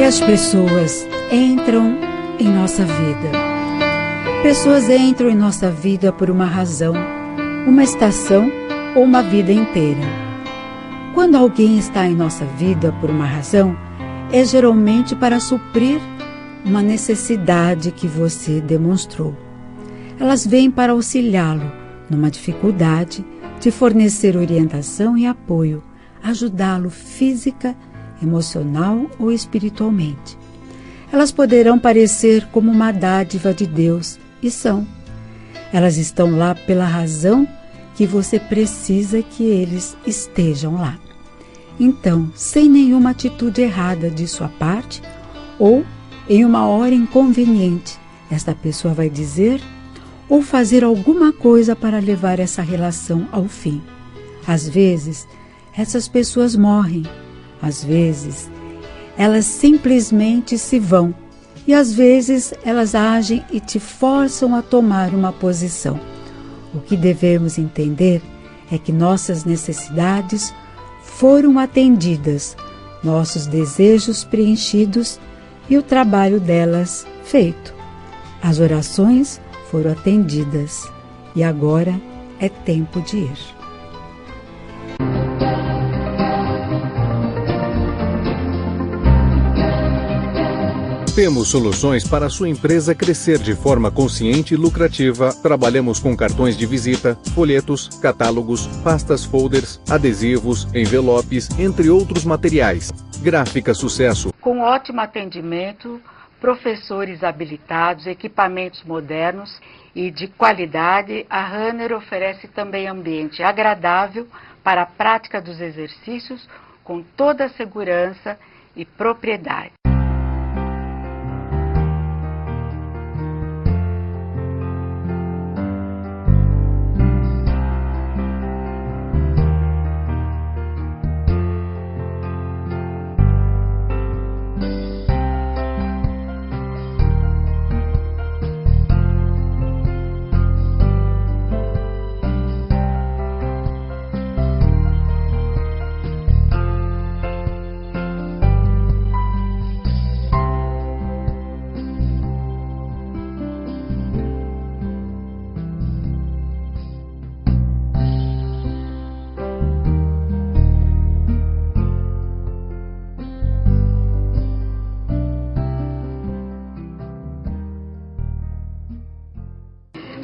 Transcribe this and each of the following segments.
as pessoas entram em nossa vida. Pessoas entram em nossa vida por uma razão, uma estação ou uma vida inteira. Quando alguém está em nossa vida por uma razão, é geralmente para suprir uma necessidade que você demonstrou. Elas vêm para auxiliá-lo numa dificuldade, te fornecer orientação e apoio, ajudá-lo física, emocional ou espiritualmente. Elas poderão parecer como uma dádiva de Deus, e são. Elas estão lá pela razão que você precisa que eles estejam lá. Então, sem nenhuma atitude errada de sua parte, ou em uma hora inconveniente, esta pessoa vai dizer ou fazer alguma coisa para levar essa relação ao fim. Às vezes, essas pessoas morrem. Às vezes, elas simplesmente se vão. E às vezes, elas agem e te forçam a tomar uma posição. O que devemos entender é que nossas necessidades foram atendidas, nossos desejos preenchidos e o trabalho delas feito. As orações foram atendidas e agora é tempo de ir. Temos soluções para a sua empresa crescer de forma consciente e lucrativa. Trabalhamos com cartões de visita, folhetos, catálogos, pastas folders, adesivos, envelopes, entre outros materiais. Gráfica Sucesso. Com ótimo atendimento, professores habilitados, equipamentos modernos e de qualidade, a Runner oferece também ambiente agradável para a prática dos exercícios com toda a segurança e propriedade.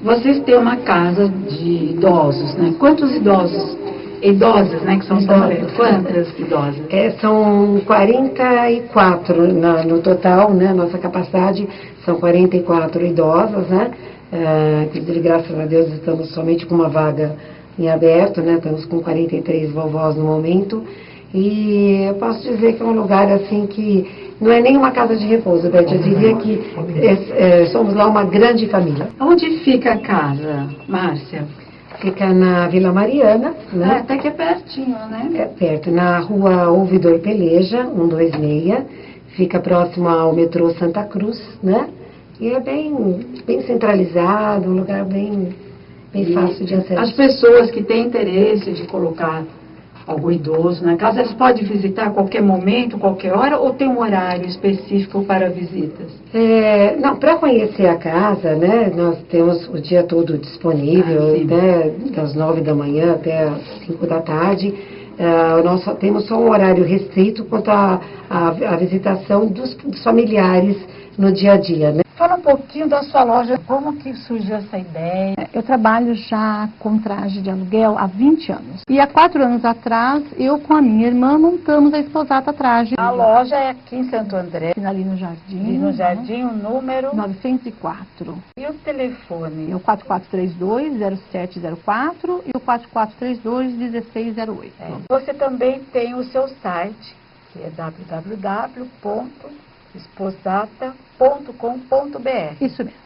Vocês têm uma casa de idosos, né? Quantos idosos? Idosas, né? Que são quantas idosas? São 44 no total, né? Nossa capacidade são 44 idosas, né? Inclusive, graças a Deus, estamos somente com uma vaga em aberto, né? Estamos com 43 vovós no momento. E eu posso dizer que é um lugar assim que não é nem uma casa de repouso, Beth. Eu diria que somos lá uma grande família. Onde fica a casa, Márcia? Fica na Vila Mariana, né? Até que é pertinho, né? É perto, na rua Ouvidor Peleja, 126. Fica próximo ao metrô Santa Cruz, né? E é bem centralizado, um lugar bem fácil de acesso. As pessoas que têm interesse de colocar algum idoso na casa, eles podem visitar a qualquer momento, qualquer hora, ou tem um horário específico para visitas? Não, para conhecer a casa, né, nós temos o dia todo disponível, né, das 9 da manhã até as 5 da tarde. Nós temos só um horário restrito quanto à visitação dos familiares no dia a dia, né? Fala um pouquinho da sua loja, como que surgiu essa ideia? Eu trabalho já com traje de aluguel há 20 anos. E há 4 anos atrás, eu com a minha irmã montamos a Esposata Traje. A loja é aqui em Santo André. Ali no Jardim. E no Jardim, o número? 904. E o telefone? É o 4432-0704 e o 4432-1608. Você também tem o seu site, que é www.esposata.com.br. Isso mesmo.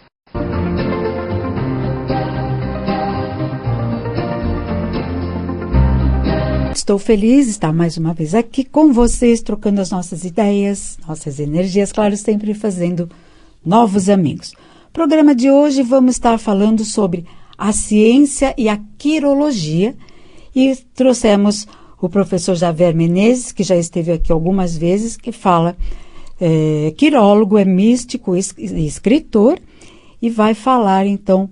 Estou feliz de estar mais uma vez aqui com vocês, trocando as nossas ideias, nossas energias, claro, sempre fazendo novos amigos. No programa de hoje vamos estar falando sobre a ciência e a quirologia e trouxemos o professor Javier Menezes, que já esteve aqui algumas vezes, que fala quirólogo, é místico e escritor, e vai falar então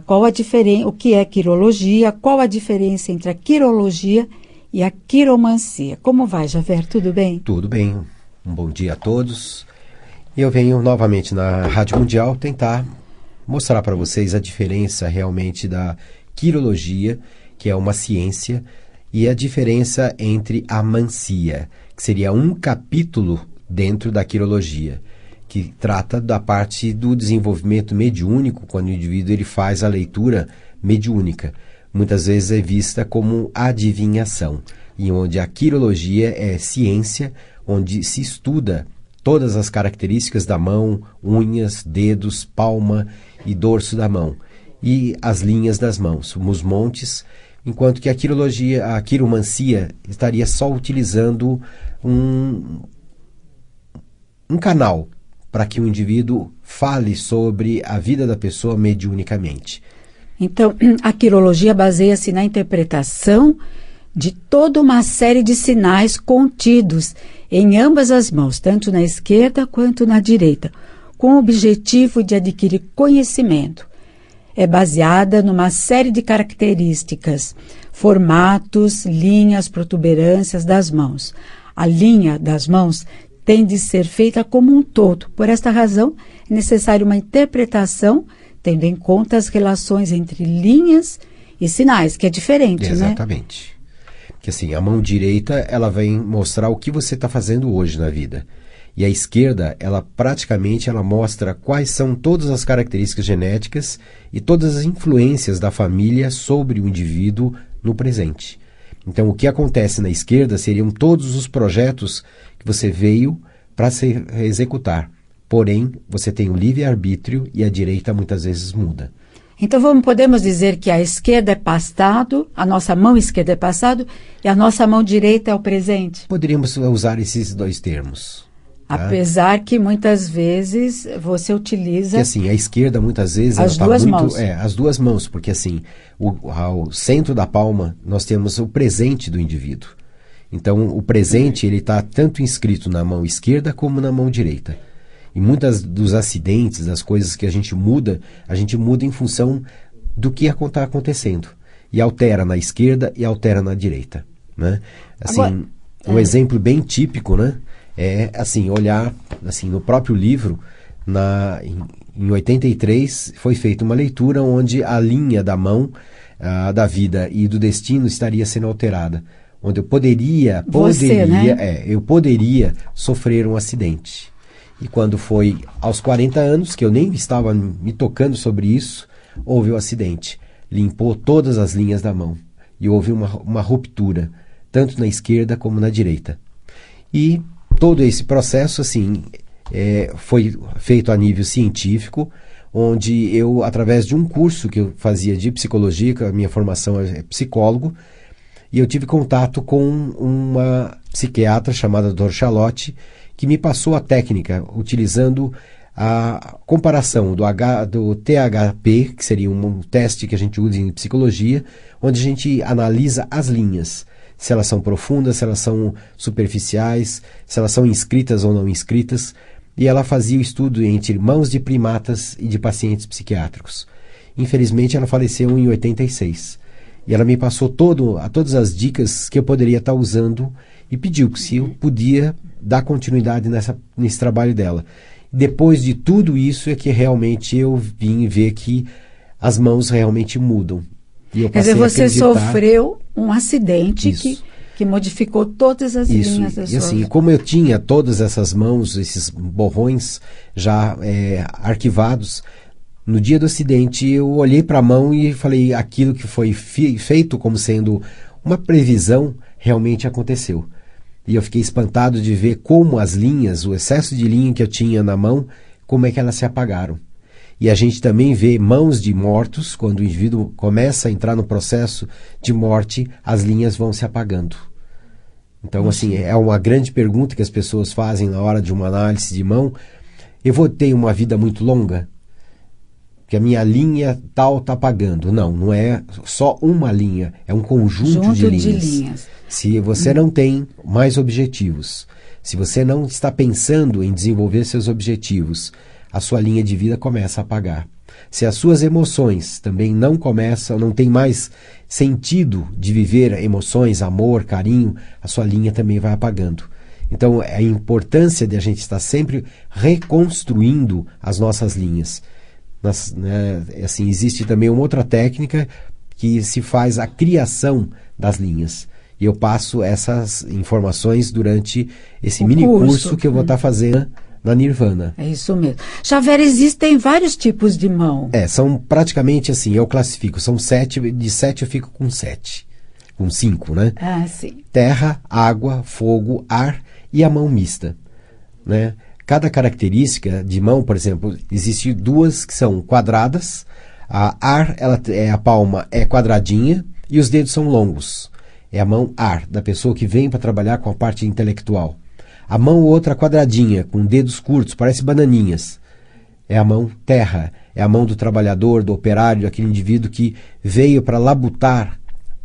qual a diferença, o que é quirologia, qual a diferença entre a quirologia e a quiromancia. Como vai, Javer? Tudo bem? Tudo bem. Um bom dia a todos. Eu venho novamente na Rádio Mundial tentar mostrar para vocês a diferença realmente da quirologia, que é uma ciência, e a diferença entre a mancia, que seria um capítulo dentro da quirologia, que trata da parte do desenvolvimento mediúnico, quando o indivíduo ele faz a leitura mediúnica. Muitas vezes é vista como adivinhação, e onde a quirologia é ciência, onde se estuda todas as características da mão, unhas, dedos, palma e dorso da mão, e as linhas das mãos, os montes, enquanto que a quirologia, a quiromancia, estaria só utilizando um canal para que o indivíduo fale sobre a vida da pessoa mediunicamente. Então, a quirologia baseia-se na interpretação de toda uma série de sinais contidos em ambas as mãos, tanto na esquerda quanto na direita, com o objetivo de adquirir conhecimento. É baseada numa série de características, formatos, linhas, protuberâncias das mãos. A linha das mãos tem de ser feita como um todo. Por esta razão, é necessária uma interpretação tendo em conta as relações entre linhas e sinais, que é diferente, Exatamente. Né? Porque assim, a mão direita, ela vem mostrar o que você está fazendo hoje na vida. E a esquerda, ela praticamente mostra quais são todas as características genéticas e todas as influências da família sobre o indivíduo no presente. Então, o que acontece na esquerda seriam todos os projetos que você veio para se executar. Porém, você tem o livre-arbítrio e a direita muitas vezes muda. Então, podemos dizer que a esquerda é passado, a nossa mão esquerda é passado e a nossa mão direita é o presente? Poderíamos usar esses dois termos. Apesar que muitas vezes você utiliza... Porque assim, a esquerda muitas vezes... As duas mãos. As duas mãos, porque assim, ao centro da palma nós temos o presente do indivíduo. Então, o presente ele está tanto inscrito na mão esquerda como na mão direita. E muitas dos acidentes, das coisas que a gente muda em função do que está acontecendo. E altera na esquerda e altera na direita. Né? Assim, agora, um exemplo bem típico, né? É assim, olhar assim, no próprio livro, em 83, foi feita uma leitura onde a linha da mão, da vida e do destino estaria sendo alterada. Onde eu poderia sofrer um acidente. E quando foi aos 40 anos, que eu nem estava me tocando sobre isso, houve o acidente. Limpou todas as linhas da mão. E houve uma ruptura, tanto na esquerda como na direita. E todo esse processo, assim, foi feito a nível científico, onde eu, através de um curso que eu fazia de psicologia, que a minha formação é psicólogo, e eu tive contato com uma psiquiatra chamada Dr. Charlotte, que me passou a técnica, utilizando a comparação do THP, que seria um teste que a gente usa em psicologia, onde a gente analisa as linhas, se elas são profundas, se elas são superficiais, se elas são inscritas ou não inscritas, e ela fazia o estudo entre mãos de primatas e de pacientes psiquiátricos. Infelizmente, ela faleceu em 86. E ela me passou todas as dicas que eu poderia estar usando e pediu que se eu podia dar continuidade nesse trabalho dela. Depois de tudo isso é que realmente eu vim ver que as mãos realmente mudam. E eu passei Quer dizer, você sofreu um acidente que modificou todas as linhas da sua... E assim, como eu tinha todas essas mãos, esses borrões já arquivados, no dia do acidente eu olhei para a mão e falei, aquilo que foi feito como sendo uma previsão realmente aconteceu. E eu fiquei espantado de ver como as linhas, o excesso de linha que eu tinha na mão, como é que elas se apagaram. E a gente também vê mãos de mortos, quando o indivíduo começa a entrar no processo de morte, as linhas vão se apagando. Então, assim, é uma grande pergunta que as pessoas fazem na hora de uma análise de mão. Eu vou ter uma vida muito longa? que a minha linha tal está pagando. Não, não é só uma linha, é um conjunto de linhas. Se você não tem mais objetivos, se você não está pensando em desenvolver seus objetivos, a sua linha de vida começa a apagar. Se as suas emoções também não começam, não tem mais sentido de viver emoções, amor, carinho, a sua linha também vai apagando. Então, a importância de a gente estar sempre reconstruindo as nossas linhas. Assim, existe também uma outra técnica que se faz a criação das linhas. E eu passo essas informações durante esse mini curso que eu vou estar fazendo na Nirvana. É isso mesmo. Xavier, existem vários tipos de mão. São praticamente assim, eu classifico, são 7, de 7 eu fico com 7. Com 5, né? Ah, sim. Terra, água, fogo, ar e a mão mista, né? Cada característica de mão, por exemplo, existem 2 que são quadradas. A ar, a palma é quadradinha e os dedos são longos. É a mão ar, da pessoa que vem para trabalhar com a parte intelectual. A mão outra quadradinha, com dedos curtos, parece bananinhas. É a mão terra, é a mão do trabalhador, do operário, daquele indivíduo que veio para labutar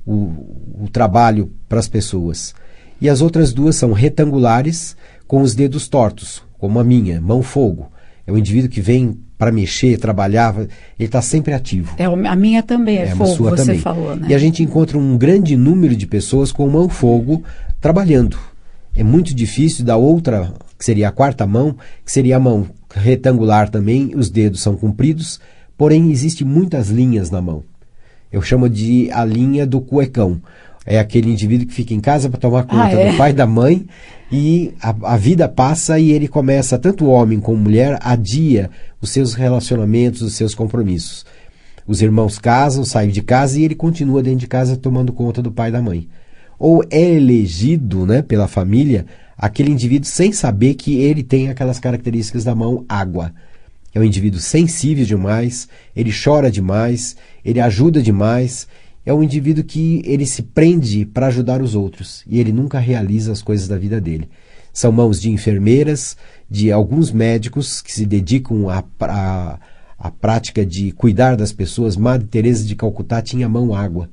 o trabalho para as pessoas. E as outras 2 são retangulares, com os dedos tortos, como a minha, mão fogo. É o indivíduo que vem para mexer, trabalhar, ele está sempre ativo. A minha também é fogo, sua você também. falou, né? E a gente encontra um grande número de pessoas com mão fogo trabalhando. É muito difícil da outra, que seria a quarta mão, que seria a mão retangular também, os dedos são compridos, porém existem muitas linhas na mão. Eu chamo de a linha do cuecão. É aquele indivíduo que fica em casa para tomar conta do pai e da mãe, e a vida passa e ele começa, tanto homem como mulher, adia os seus relacionamentos, os seus compromissos. Os irmãos casam, saem de casa e ele continua dentro de casa tomando conta do pai e da mãe. Ou é elegido, né, pela família aquele indivíduo sem saber que ele tem aquelas características da mão água. É um indivíduo sensível demais, ele chora demais, ele ajuda demais. É um indivíduo que ele se prende para ajudar os outros e ele nunca realiza as coisas da vida dele. São mãos de enfermeiras, de alguns médicos que se dedicam à prática de cuidar das pessoas. Madre Teresa de Calcutá tinha a mão água.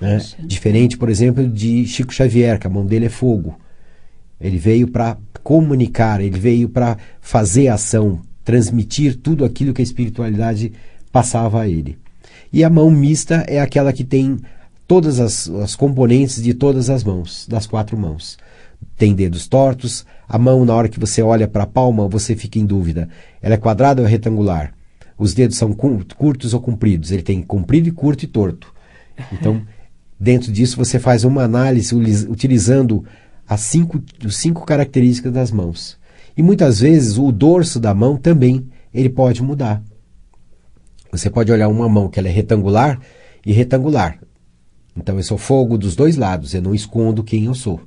Né? Diferente, por exemplo, de Chico Xavier, que a mão dele é fogo. Ele veio para comunicar, ele veio para fazer ação, transmitir tudo aquilo que a espiritualidade passava a ele. E a mão mista é aquela que tem todas as componentes de todas as mãos, das 4 mãos. Tem dedos tortos, a mão, na hora que você olha para a palma, você fica em dúvida. Ela é quadrada ou retangular? Os dedos são curtos ou compridos? Ele tem comprido, curto e torto. Então, dentro disso, você faz uma análise utilizando as 5 características das mãos. E muitas vezes o dorso da mão também ele pode mudar. Você pode olhar uma mão que ela é retangular e retangular. Então eu sou fogo dos 2 lados, eu não escondo quem eu sou.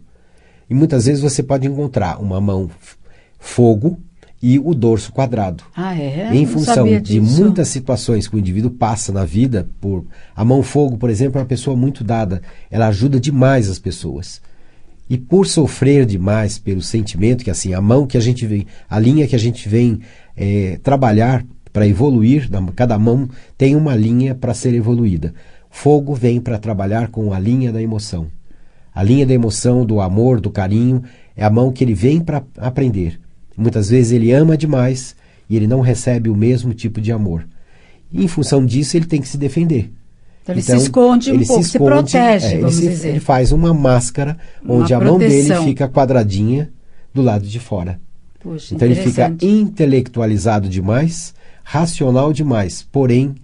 E muitas vezes você pode encontrar uma mão fogo e o dorso quadrado. Em função de muitas situações que o indivíduo passa na vida, a mão fogo, por exemplo, é uma pessoa muito dada, ela ajuda demais as pessoas. E por sofrer demais pelo sentimento, que assim, a mão que a gente vem, a linha que a gente vem trabalhar para evoluir, cada mão tem uma linha para ser evoluída. Fogo vem para trabalhar com a linha da emoção. A linha da emoção, do amor, do carinho, é a mão que ele vem para aprender. Muitas vezes ele ama demais e ele não recebe o mesmo tipo de amor. E em função disso ele tem que se defender. Então ele se esconde um pouco, se protege, vamos dizer. Ele faz uma máscara onde a mão dele fica quadradinha do lado de fora. Puxa, então ele fica intelectualizado demais, racional demais, porém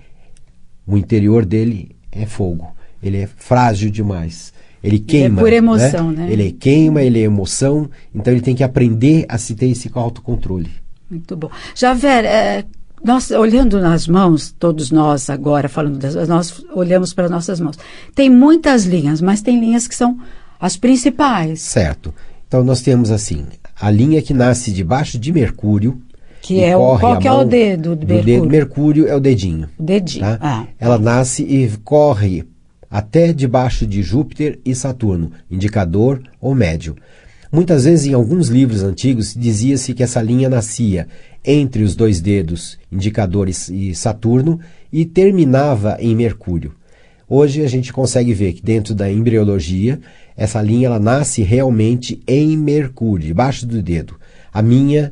o interior dele é fogo, ele é frágil demais, ele queima. É por emoção, né? Ele queima, ele é emoção, então ele tem que aprender a se ter esse autocontrole. Muito bom. Xavier, nós olhando nas mãos, todos nós agora falando nós olhamos para nossas mãos. Tem muitas linhas, mas tem linhas que são as principais. Certo. Então nós temos assim, a linha que nasce debaixo de Mercúrio, que é qual que é o dedo do Mercúrio? Mercúrio é o dedinho. O dedinho. Tá? Ela nasce e corre até debaixo de Júpiter e Saturno, indicador ou médio. Muitas vezes, em alguns livros antigos, dizia-se que essa linha nascia entre os 2 dedos, indicadores e Saturno, e terminava em Mercúrio. Hoje a gente consegue ver que dentro da embriologia, essa linha ela nasce realmente em Mercúrio, debaixo do dedo. A minha,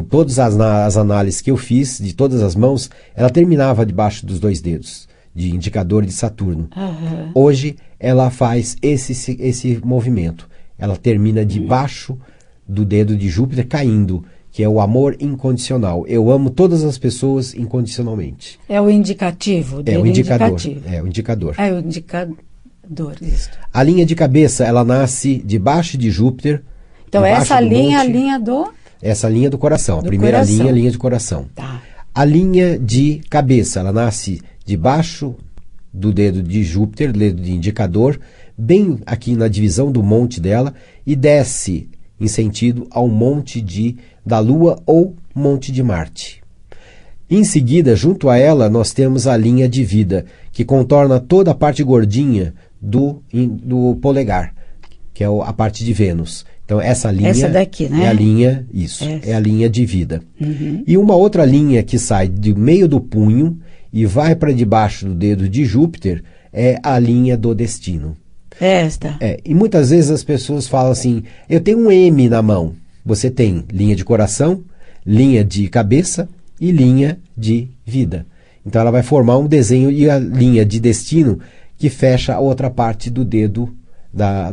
todas as análises que eu fiz, de todas as mãos, ela terminava debaixo dos 2 dedos, de indicador de Saturno. Aham. Hoje ela faz esse movimento. Ela termina debaixo do dedo de Júpiter caindo, que é o amor incondicional. Eu amo todas as pessoas incondicionalmente. É o indicativo. É o indicador. Indicativo. É o indicador. É o indicador, isso. A linha de cabeça, ela nasce debaixo de Júpiter. Então, debaixo essa do linha é a monte. linha do... Essa linha do coração. A Do primeira coração. linha é a linha de coração. Tá. A linha de cabeça, ela nasce debaixo do dedo de Júpiter, dedo de indicador, bem aqui na divisão do monte dela, e desce em sentido ao monte da Lua ou monte de Marte. Em seguida, junto a ela, nós temos a linha de vida, que contorna toda a parte gordinha do polegar, que é a parte de Vênus. Então, essa linha Essa daqui, né? é a linha, isso, Essa. é a linha de vida. Uhum. E uma outra linha que sai do meio do punho e vai para debaixo do dedo de Júpiter é a linha do destino. Esta. E muitas vezes as pessoas falam assim, eu tenho um M na mão. Você tem linha de coração, linha de cabeça e linha de vida. Então ela vai formar um desenho e a linha de destino que fecha a outra parte do dedo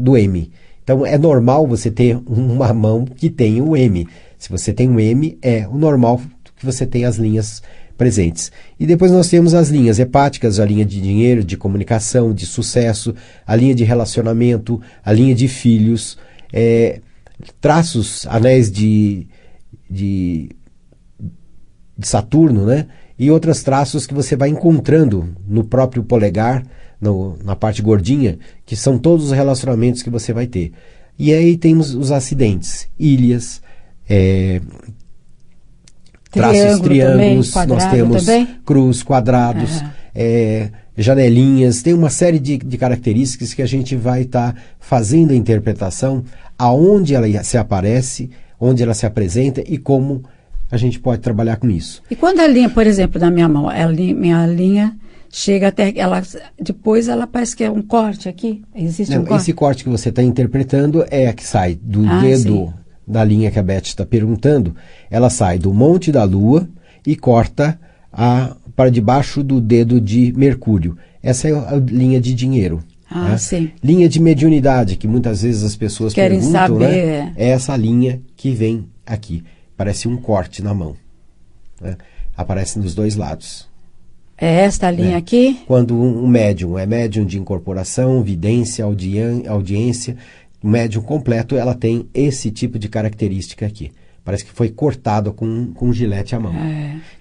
do M. Então é normal você ter uma mão que tem o M. Se você tem um M, é o normal que você tenha as linhas presentes. E depois nós temos as linhas hepáticas, a linha de dinheiro, de comunicação, de sucesso, a linha de relacionamento, a linha de filhos, traços, anéis de Saturno, né? E outros traços que você vai encontrando no próprio polegar, na parte gordinha, que são todos os relacionamentos que você vai ter. E aí temos os acidentes, ilhas, traços, triângulos, também, nós temos também? cruz, quadrados, janelinhas, tem uma série de características que a gente vai estar fazendo a interpretação aonde ela se aparece, onde ela se apresenta e como a gente pode trabalhar com isso. E quando a linha, por exemplo, na minha mão, minha linha chega até depois ela parece que é um corte aqui, existe um corte? Esse corte que você está interpretando é a que sai do dedo sim. da linha que a Beth está perguntando, ela sai do monte da Lua e corta para debaixo do dedo de Mercúrio. Essa é a linha de dinheiro. Né? Sim. Linha de mediunidade, que muitas vezes as pessoas querem perguntam, saber. Né? É essa linha que vem aqui. Parece um corte na mão. Né? Aparece nos 2 lados. É esta linha aqui? Quando um médium é médium de incorporação, vidência, audiência, o médium completo, ela tem esse tipo de característica aqui. Parece que foi cortado com gilete à mão.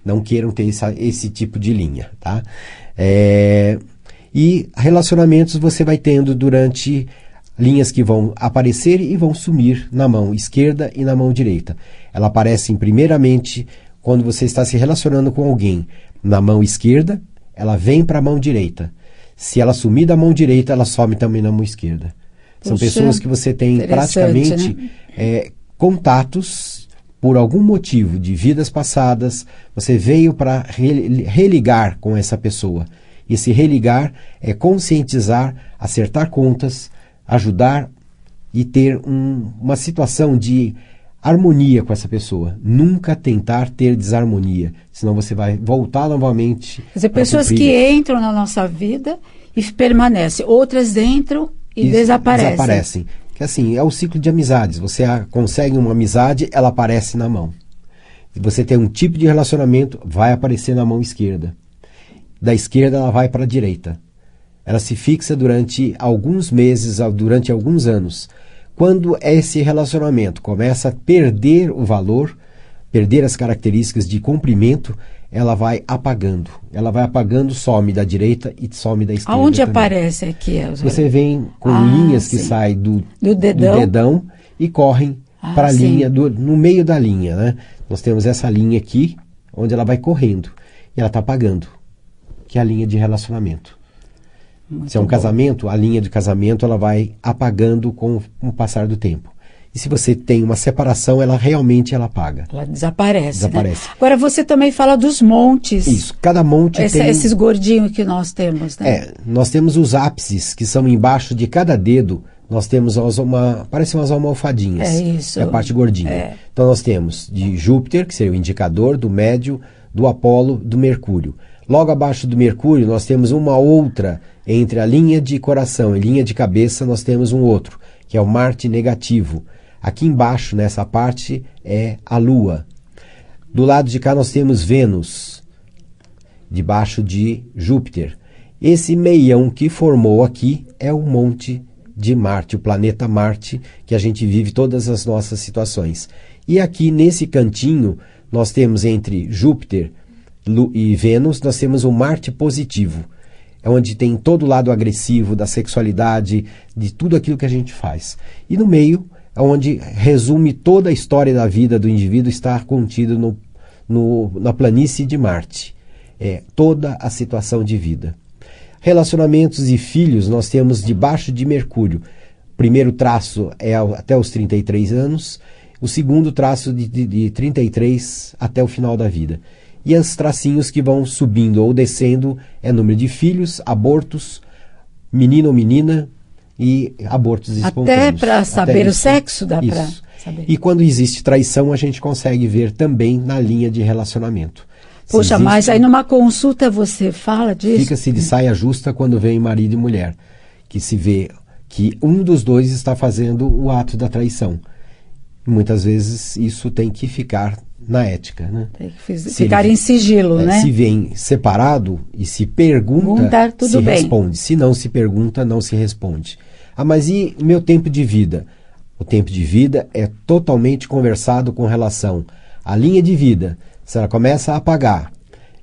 Não queiram ter esse tipo de linha, tá? E relacionamentos você vai tendo durante linhas que vão aparecer e vão sumir na mão esquerda e na mão direita. Ela aparece primeiramente quando você está se relacionando com alguém na mão esquerda, ela vem para a mão direita. Se ela sumir da mão direita, ela some também na mão esquerda. São pessoas que você tem praticamente, né? Contatos por algum motivo de vidas passadas, você veio para religar com essa pessoa. E se religar é conscientizar, acertar contas, ajudar e ter uma situação de harmonia com essa pessoa. Nunca tentar ter desarmonia, senão você vai voltar novamente. Quer dizer, pessoas que entram na nossa vida e permanecem, outras entram e desaparecem. Que assim, é o ciclo de amizades. Você consegue uma amizade, ela aparece na mão. Você tem um tipo de relacionamento, vai aparecer na mão esquerda. Da esquerda ela vai para a direita. Ela se fixa durante alguns meses, durante alguns anos. Quando esse relacionamento começa a perder o valor, perder as características de comprimento, ela vai apagando. Ela vai apagando, some da direita e some da esquerda. Aonde também. aparece aqui? Você vem com linhas que saem do dedão e correm para a linha, no meio da linha. Né? Nós temos essa linha aqui, onde ela vai correndo. E ela está apagando, que é a linha de relacionamento. Se é um casamento, a linha de casamento ela vai apagando com o passar do tempo. E se você tem uma separação, ela realmente apaga. Ela desaparece. Desaparece. Né? Agora você também fala dos montes. Isso, cada monte tem... Esses gordinhos que nós temos, né? Nós temos os ápices, que são embaixo de cada dedo, nós temos parecem umas almofadinhas. É isso. É a parte gordinha. Então nós temos de Júpiter, que seria o indicador, do Médio, do Apolo, do Mercúrio. Logo abaixo do Mercúrio, nós temos uma outra, entre a linha de coração e linha de cabeça, nós temos um outro, que é o Marte negativo. Aqui embaixo, nessa parte, é a Lua. Do lado de cá nós temos Vênus, debaixo de Júpiter. Esse meião que formou aqui é o monte de Marte, o planeta Marte, que a gente vive todas as nossas situações. E aqui nesse cantinho, nós temos entre Júpiter e Vênus, nós temos o Marte positivo. É onde tem todo o lado agressivo da sexualidade, de tudo aquilo que a gente faz. E no meio é onde resume toda a história da vida do indivíduo, está contido na planície de Marte. Toda a situação de vida. Relacionamentos e filhos nós temos debaixo de Mercúrio. O primeiro traço é até os 33 anos, o segundo traço de 33 até o final da vida. E os tracinhos que vão subindo ou descendo é número de filhos, abortos, menino ou menina e abortos espontâneos. Até para saber o sexo dá para saber. E quando existe traição, a gente consegue ver também na linha de relacionamento. Poxa, mas aí numa consulta você fala disso? Fica-se de saia justa quando vem marido e mulher, que se vê que um dos dois está fazendo o ato da traição. Muitas vezes isso tem que ficar na ética, né? Tem que ficar em sigilo, né? Se vem separado e se pergunta, tudo bem. Responde. Se não se pergunta, não se responde. Mas e meu tempo de vida? O tempo de vida é totalmente conversado com relação à linha de vida. Se ela começa a apagar,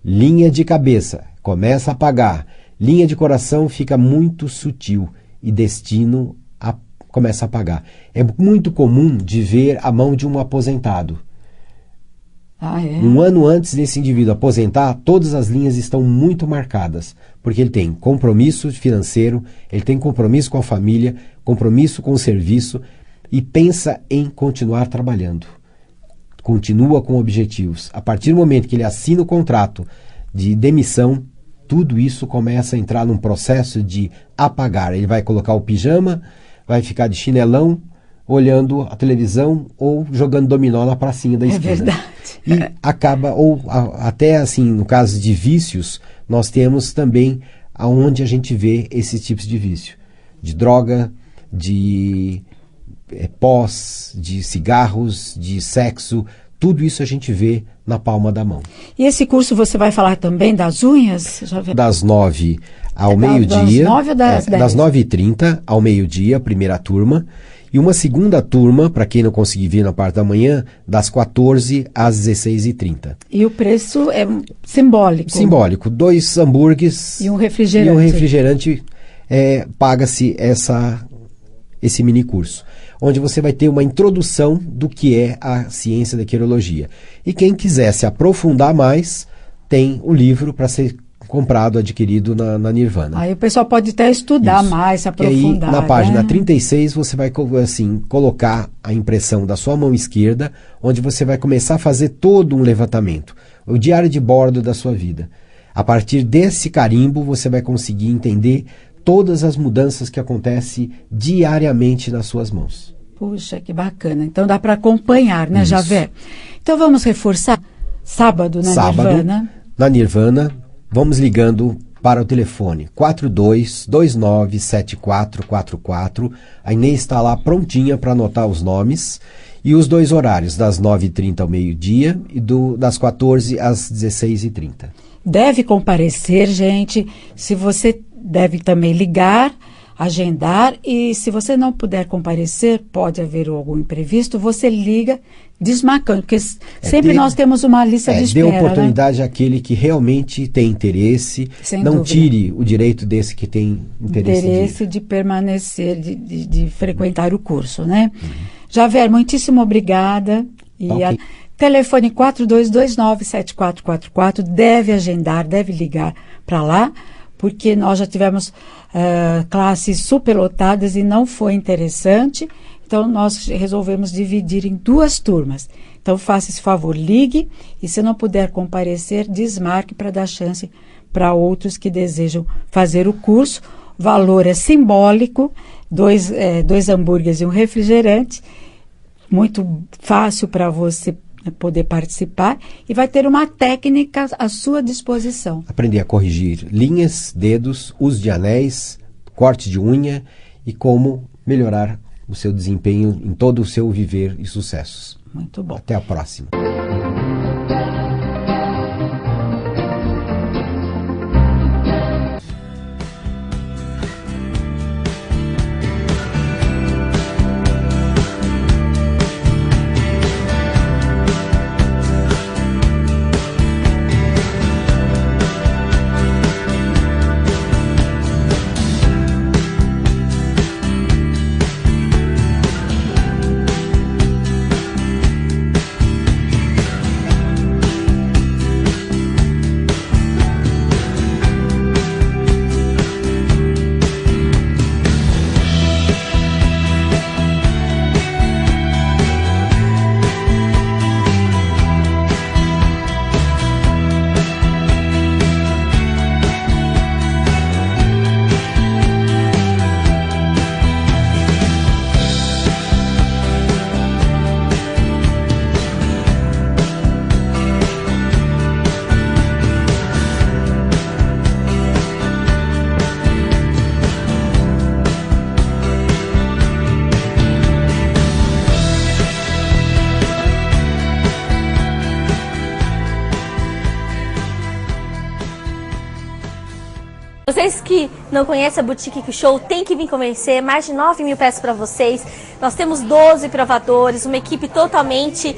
linha de cabeça começa a apagar, linha de coração fica muito sutil e destino começa a apagar. É muito comum de ver a mão de um aposentado. Um ano antes desse indivíduo aposentar, todas as linhas estão muito marcadas, porque ele tem compromisso financeiro, ele tem compromisso com a família, compromisso com o serviço e pensa em continuar trabalhando. Continua com objetivos. A partir do momento que ele assina o contrato de demissão, tudo isso começa a entrar num processo de apagar. Ele vai colocar o pijama, vai ficar de chinelão, olhando a televisão ou jogando dominó na pracinha da esquina. É verdade. E acaba, até assim, no caso de vícios, nós temos também aonde a gente vê esses tipos de vício. De droga, de pós, de cigarros, de sexo, tudo isso a gente vê na palma da mão. E esse curso você vai falar também das unhas? Das 9 ao meio-dia. Das 9 ou das 10? Das 9h30 ao meio-dia, a primeira turma. E uma segunda turma, para quem não conseguir vir na parte da manhã, das 14 às 16h30. E o preço é simbólico? Simbólico. 2 hambúrgueres e um refrigerante. E um refrigerante, paga-se esse mini curso, onde você vai ter uma introdução do que é a ciência da quirologia. E quem quiser se aprofundar mais, tem o livro para ser comprado, adquirido na Nirvana. Aí o pessoal pode até estudar mais, se aprofundar. E aí, na página 36, você vai colocar a impressão da sua mão esquerda, onde você vai começar a fazer todo um levantamento, o diário de bordo da sua vida. A partir desse carimbo, você vai conseguir entender todas as mudanças que acontecem diariamente nas suas mãos. Puxa, que bacana. Então dá para acompanhar, né, Javé? Então vamos reforçar sábado Nirvana. Na Nirvana, vamos ligando para o telefone 42297444. A Inês está lá prontinha para anotar os nomes e os 2 horários, das 9h30 ao meio-dia e das 14 às 16h30. Deve comparecer, gente. Se você deve também ligar, agendar, e se você não puder comparecer, pode haver algum imprevisto, você liga desmarcando, porque sempre nós temos uma lista de espera. Dê oportunidade àquele que realmente tem interesse, não tire o direito desse que tem interesse de permanecer, de frequentar o curso, né? Javé, muitíssimo obrigada. E okay. Telefone 42297444, deve agendar, deve ligar para lá, porque nós já tivemos classes superlotadas e não foi interessante. Então, nós resolvemos dividir em 2 turmas. Então, faça esse favor, ligue e, se não puder comparecer, desmarque para dar chance para outros que desejam fazer o curso. O valor é simbólico, 2 hambúrgueres e um refrigerante, muito fácil para você poder participar e vai ter uma técnica à sua disposição. Aprender a corrigir linhas, dedos, uso de anéis, corte de unha e como melhorar o seu desempenho em todo o seu viver e sucessos. Muito bom. Até a próxima. Vocês que não conhecem a Boutique Quick Show, tem que vir conhecer, mais de 9 mil peças para vocês. Nós temos 12 provadores, uma equipe totalmente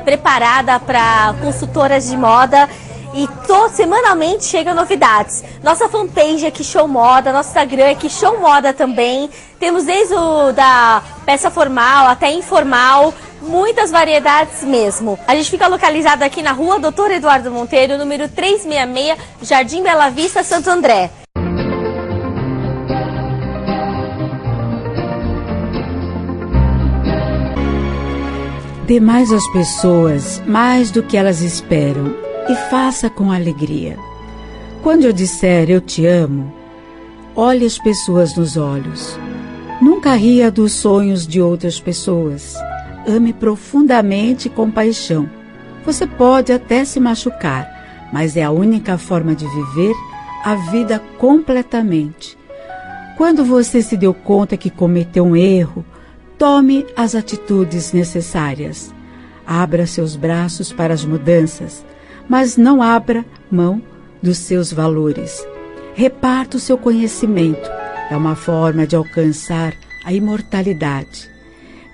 preparada para consultoras de moda. E semanalmente chegam novidades. Nossa fanpage é Quick Show Moda, nosso Instagram é Quick Show Moda também. Temos desde da peça formal até informal, muitas variedades mesmo. A gente fica localizado aqui na rua Dr. Eduardo Monteiro, número 366, Jardim Bela Vista, Santo André. Dê mais às pessoas, mais do que elas esperam, e faça com alegria. Quando eu disser eu te amo, olhe as pessoas nos olhos. Nunca ria dos sonhos de outras pessoas. Ame profundamente e com paixão. Você pode até se machucar, mas é a única forma de viver a vida completamente. Quando você se deu conta que cometeu um erro, tome as atitudes necessárias. Abra seus braços para as mudanças, mas não abra mão dos seus valores. Reparta o seu conhecimento. É uma forma de alcançar a imortalidade.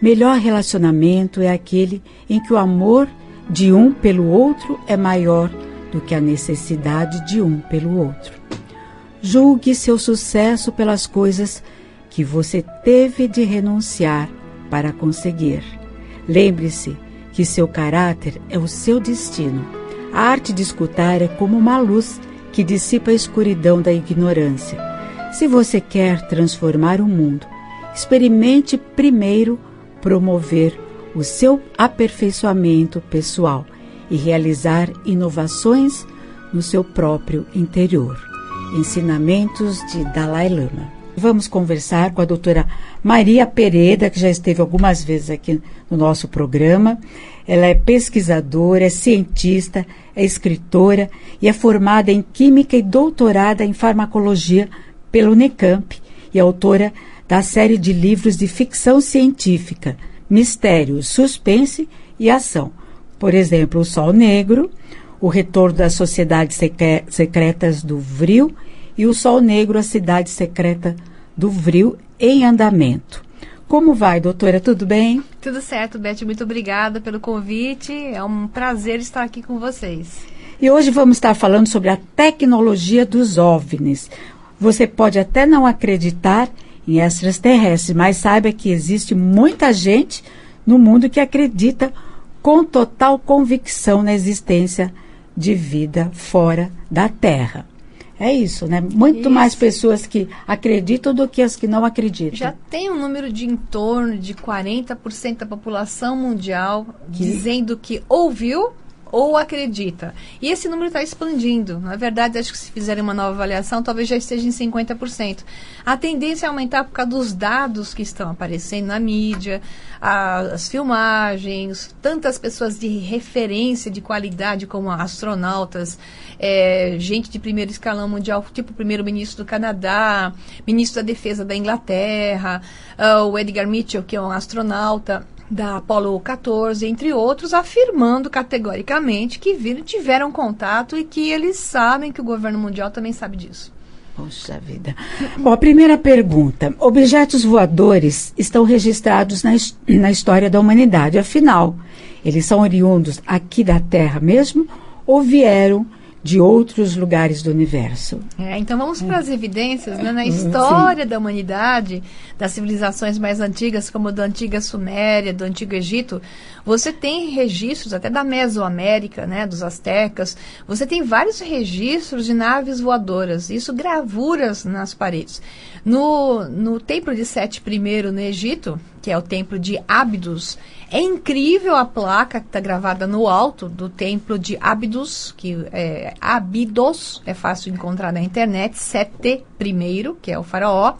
Melhor relacionamento é aquele em que o amor de um pelo outro é maior do que a necessidade de um pelo outro. Julgue seu sucesso pelas coisas que você teve de renunciar para conseguir. Lembre-se que seu caráter é o seu destino. A arte de escutar é como uma luz que dissipa a escuridão da ignorância. Se você quer transformar o mundo, experimente primeiro promover o seu aperfeiçoamento pessoal e realizar inovações no seu próprio interior. Ensinamentos de Dalai Lama. Vamos conversar com a doutora Maria Pereda, que já esteve algumas vezes aqui no nosso programa. Ela é pesquisadora, é cientista, é escritora e é formada em Química e doutorada em Farmacologia pela Unicamp e autora da série de livros de ficção científica, Mistério, Suspense e Ação. Por exemplo, O Sol Negro, O Retorno das Sociedades Secretas do Vril e O Sol Negro, A Cidade Secreta do Vril em Andamento. Como vai, doutora? Tudo bem? Tudo certo, Beth. Muito obrigada pelo convite. É um prazer estar aqui com vocês. E hoje vamos estar falando sobre a tecnologia dos OVNIs. Você pode até não acreditar em extraterrestres, mas saiba que existe muita gente no mundo que acredita com total convicção na existência de vida fora da Terra. É isso, né? Muito mais pessoas que acreditam do que as que não acreditam. Já tem um número de em torno de 40% da população mundial dizendo que ouviu ou acredita. E esse número está expandindo. Na verdade, acho que se fizerem uma nova avaliação, talvez já esteja em 50%. A tendência é aumentar por causa dos dados que estão aparecendo na mídia, as filmagens, tantas pessoas de referência, de qualidade, como astronautas, gente de primeiro escalão mundial, tipo o primeiro-ministro do Canadá, ministro da Defesa da Inglaterra, o Edgar Mitchell, que é um astronauta da Apollo 14, entre outros, afirmando categoricamente que tiveram contato e que eles sabem que o governo mundial também sabe disso. Poxa vida. Bom, a primeira pergunta. Objetos voadores estão registrados na história da humanidade. Afinal, eles são oriundos aqui da Terra mesmo ou vieram de outros lugares do universo? Então vamos para as evidências, né? Na história da humanidade, das civilizações mais antigas, como da antiga Suméria, do antigo Egito, você tem registros até da Mesoamérica, né? Dos astecas, você tem vários registros de naves voadoras, isso gravuras nas paredes. No templo de Sete I no Egito, que é o templo de Ábidos, é incrível a placa que está gravada no alto do templo de Ábidos, que é Abidos, é fácil encontrar na internet, Sete I, que é o faraó.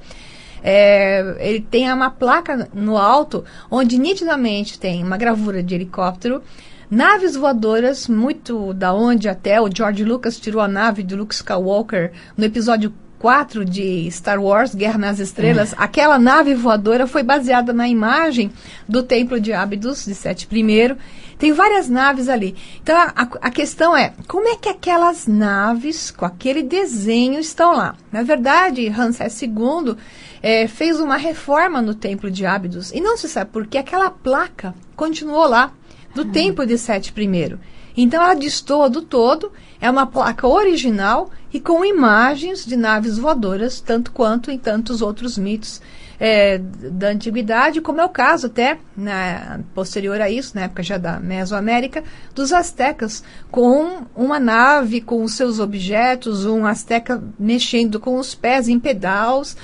Ele tem uma placa no alto, onde nitidamente tem uma gravura de helicóptero, naves voadoras, muito da onde até o George Lucas tirou a nave do Luke Skywalker no episódio 4 de Star Wars, Guerra nas Estrelas. Aquela nave voadora foi baseada na imagem do Templo de Ábidos, de Sete I. Tem várias naves ali. Então, a questão é, como é que aquelas naves, com aquele desenho, estão lá? Na verdade, Ramsés II fez uma reforma no Templo de Ábidos, e não se sabe por que aquela placa continuou lá, do Templo de Sete I. Então, ela destoa do todo, é uma placa original e com imagens de naves voadoras, tanto quanto em tantos outros mitos da antiguidade, como é o caso até, posterior a isso, na época já da Mesoamérica, dos astecas, com uma nave, com os seus objetos, um asteca mexendo com os pés em pedais,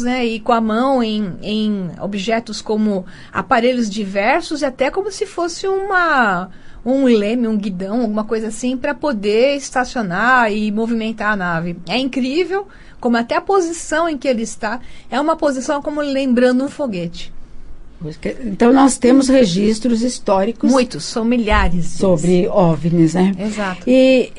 né, e com a mão em objetos como aparelhos diversos, e até como se fosse um leme, um guidão, alguma coisa assim, para poder estacionar e movimentar a nave. É incrível como até a posição em que ele está é uma posição como lembrando um foguete. Então nós temos registros históricos. Muitos, são milhares. Sobre OVNIs, né? Exato. E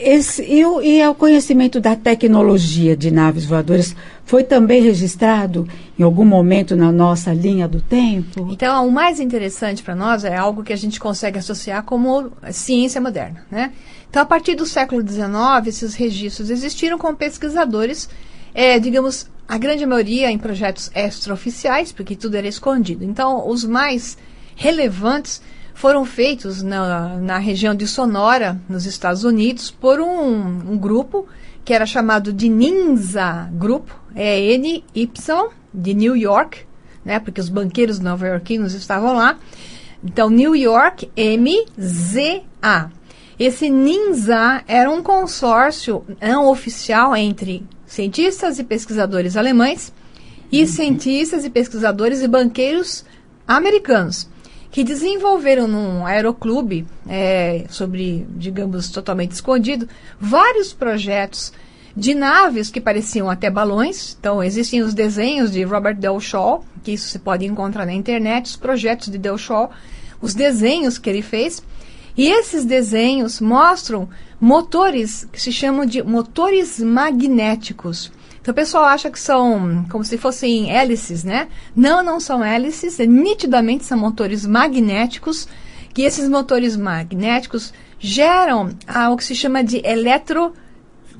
o conhecimento da tecnologia de naves voadoras foi também registrado em algum momento na nossa linha do tempo? Então, o mais interessante para nós é algo que a gente consegue associar como ciência moderna, né? Então, a partir do século XIX, esses registros existiram com pesquisadores, digamos, a grande maioria em projetos extraoficiais, porque tudo era escondido. Então, os mais relevantes foram feitos na região de Sonora, nos Estados Unidos, por um grupo que era chamado de NINSA Grupo, NY, de New York, né, porque os banqueiros nova-iorquinos estavam lá. Então, New York, MZA. Esse NINSA era um consórcio não oficial entre cientistas e pesquisadores alemães e cientistas e pesquisadores e banqueiros americanos, que desenvolveram num aeroclube, digamos, totalmente escondido, vários projetos de naves que pareciam até balões. Então, existem os desenhos de Robert Delshaw, que isso se pode encontrar na internet, os projetos de Delshaw, os desenhos que ele fez. E esses desenhos mostram motores que se chamam de motores magnéticos. Então o pessoal acha que são como se fossem hélices, né? Não são hélices, nitidamente são motores magnéticos, que esses motores magnéticos geram o que se chama de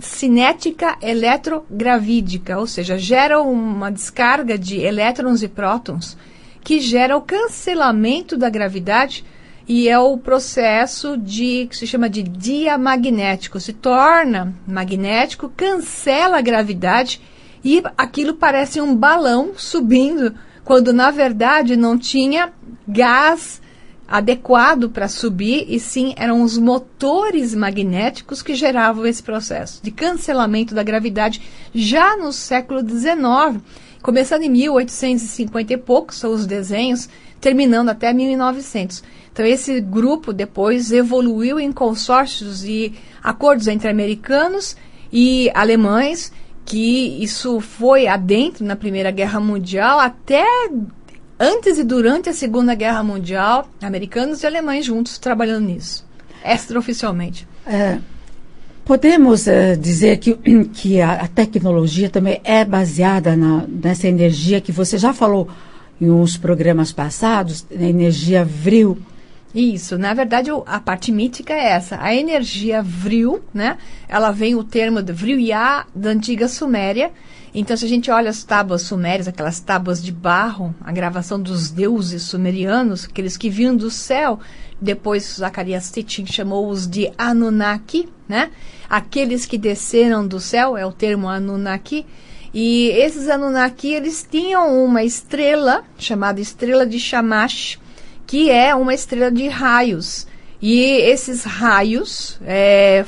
cinética eletrogravídica, ou seja, geram uma descarga de elétrons e prótons que gera o cancelamento da gravidade. E é o processo que se chama de diamagnético. Se torna magnético, cancela a gravidade e aquilo parece um balão subindo, quando na verdade não tinha gás adequado para subir, e sim eram os motores magnéticos que geravam esse processo de cancelamento da gravidade já no século XIX, começando em 1850 e pouco, são os desenhos, terminando até 1900. Então esse grupo depois evoluiu em consórcios e acordos entre americanos e alemães, que isso foi adentro na Primeira Guerra Mundial até antes e durante a Segunda Guerra Mundial, americanos e alemães juntos trabalhando nisso, extraoficialmente. Podemos dizer que a tecnologia também é baseada nessa energia que você já falou em uns programas passados, a energia vril. Isso, na verdade a parte mítica é essa, a energia vril, né? Ela vem o termo de vril-ya da antiga Suméria. Então, se a gente olha as tábuas sumérias, aquelas tábuas de barro, a gravação dos deuses sumerianos, aqueles que vinham do céu, depois Zacarias Sitchin chamou-os de Anunnaki, né? Aqueles que desceram do céu, é o termo Anunnaki. E esses Anunnaki, eles tinham uma estrela, chamada estrela de Shamash, que é uma estrela de raios. E esses raios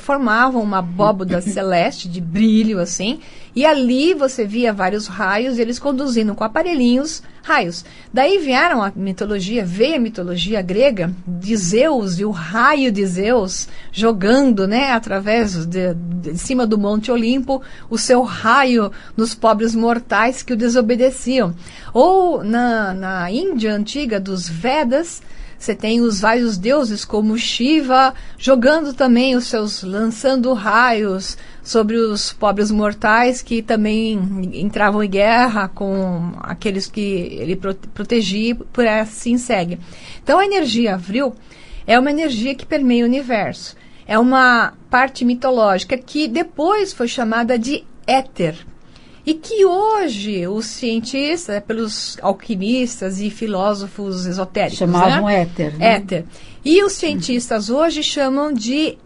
formavam uma abóboda celeste de brilho, assim, e ali você via vários raios, eles conduzindo com aparelhinhos raios. Daí veio a mitologia grega de Zeus e o raio de Zeus jogando, né, através de cima do Monte Olimpo, o seu raio nos pobres mortais que o desobedeciam. Ou na Índia antiga dos Vedas, você tem os vários deuses como Shiva jogando também lançando raios sobre os pobres mortais que também entravam em guerra com aqueles que ele protegia, por assim segue. Então a energia vril é uma energia que permeia o universo. É uma parte mitológica que depois foi chamada de éter. E que hoje os cientistas, pelos alquimistas e filósofos esotéricos, chamavam éter. Né? Éter. E os cientistas hoje chamam de